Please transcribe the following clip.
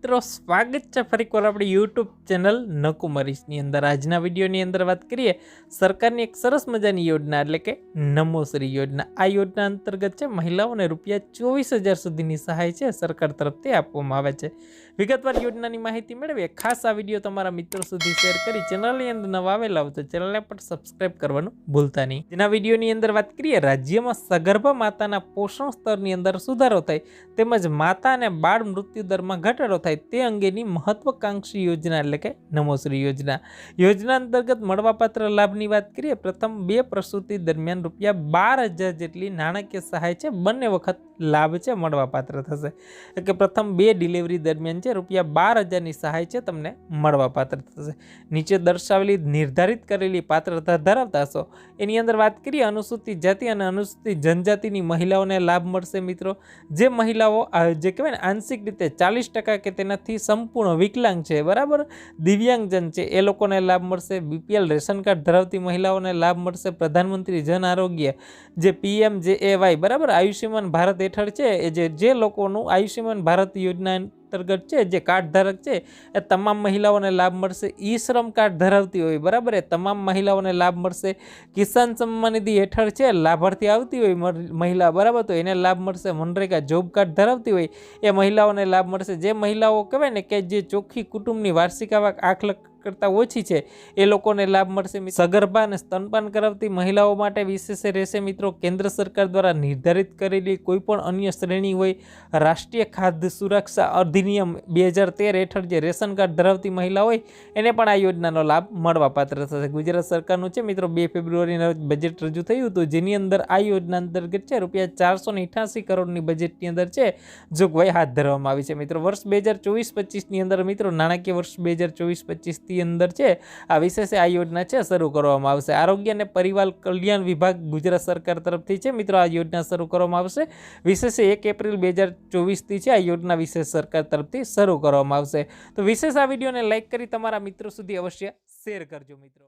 મિત્રો સ્વાગત છે ફરી એકવાર આપણી યુટ્યુબ ચેનલ નકુમરીશની અંદર। આજના વિડીયોની અંદર વાત કરીએ સરકારની એક સરસ મજાની યોજના એટલે કે નમોશ્રી યોજના। આ યોજના અંતર્ગત છે મહિલાઓને રૂપિયા 24,000 સુધીની સહાય છે સરકાર તરફથી આપવામાં આવે છે। વિગતવાર યોજનાની માહિતી મેળવીએ ખાસ આ વિડીયો તમારા મિત્રો સુધી શેર કરી ચેનલની અંદર નવા આવેલા હો તો ચેનલને પણ સબસ્ક્રાઇબ કરવાનું ભૂલતા નહીં। જેના વિડીયોની અંદર વાત કરીએ રાજ્યમાં સગર્ભા માતાના પોષણ સ્તરની અંદર સુધારો થાય તેમજ માતા અને બાળ મૃત્યુ દરમાં ઘટાડો થાય તે અંગેની મહત્વાકાંક્ષી યોજના એટલે કે નમોશ્રી યોજના। યોજના અંતર્ગત મળવાપાત્ર લાભની વાત કરીએ પ્રથમ 2 પ્રસૂતિ દરમિયાન રૂપિયા 12,000 જેટલી નાણાકીય સહાય છે બંને વખત લાભ છે મળવાપાત્ર થશે। એટલે કે પ્રથમ 2 ડિલિવરી દરમિયાન છે રૂપિયા 12,000ની સહાય છે તમને મળવાપાત્ર થશે। નીચે દર્શાવેલી નિર્ધારિત કરેલી પાત્રતા ધરાવતા છો એની અંદર વાત કરીએ અનુસૂચિત જાતિ અને અનુસૂચિત જનજાતિની મહિલાઓને લાભ મળશે। મિત્રો જે મહિલાઓ જે કહેવાય ને આંશિક રીતે 40% કે તેનાથી સંપૂર્ણ વિકલાંગ છે બરાબર દિવ્યાંગજન છે એ લોકોને લાભ મળશે। બીપીએલ રેશન કાર્ડ ધરાવતી મહિલાઓને લાભ મળશે। પ્રધાનમંત્રી જન આરોગ્ય જે PMJAY બરાબર આયુષ્યમાન ભારત હેઠળ છે એ જે લોકોનું આયુષ્યમાન ભારત યોજના અંતર્ગત છે જે કાર્ડ ધારક છે એ તમામ મહિલાઓને લાભ મળશે। ઈ શ્રમ કાર્ડ ધરાવતી હોય બરાબર એ તમામ મહિલાઓને લાભ મળશે। કિસાન સન્માન નિધિ હેઠળ છે લાભાર્થી આવતી હોય મહિલા બરાબર તો એને લાભ મળશે। મનરેગા જોબ કાર્ડ ધરાવતી હોય એ મહિલાઓને લાભ મળશે। જે મહિલાઓ કહેવાય ને કે જે ચોખ્ખી કુટુંબની વાર્ષિક આવક 8 લાખ કરતાં ઓછી છે એ લોકોને લાભ મળશે। સગર્ભા અને સ્તનપાન કરાવતી મહિલાઓ માટે વિશેષ રહેશે મિત્રો કેન્દ્ર સરકાર દ્વારા નિર્ધારિત કરેલી કોઈપણ અન્ય શ્રેણી હોય રાષ્ટ્રીય ખાદ્ય સુરક્ષા અધિનિયમ 2013 હેઠળ જે રેશન કાર્ડ ધરાવતી મહિલા હોય એને પણ આ યોજનાનો લાભ મળવાપાત્ર થશે। ગુજરાત સરકારનું છે મિત્રો 2 ફેબ્રુઆરીના બજેટ રજૂ થયું હતું જેની અંદર આ યોજના અંતર્ગત છે રૂપિયા 488 કરોડની બજેટની અંદર છે જોગવાઈ હાથ ધરવામાં આવી છે। મિત્રો વર્ષ 2024-25ની અંદર મિત્રો નાણાકીય વર્ષ 2024-25 અંદર છે આ વિશેષ આ યોજના છે શરૂ કરવામાં આવશે। આરોગ્ય અને પરિવાર કલ્યાણ વિભાગ ગુજરાત સરકાર તરફથી છે મિત્રો આ યોજના શરૂ કરવામાં આવશે। વિશેષ 1 એપ્રિલ 2024 થી છે આ યોજના વિશેષ સરકાર તરફથી શરૂ કરવામાં આવશે। તો વિશેષ આ વિડીયોને લાઈક કરી તમારા મિત્રો સુધી અવશ્ય શેર કરજો મિત્રો।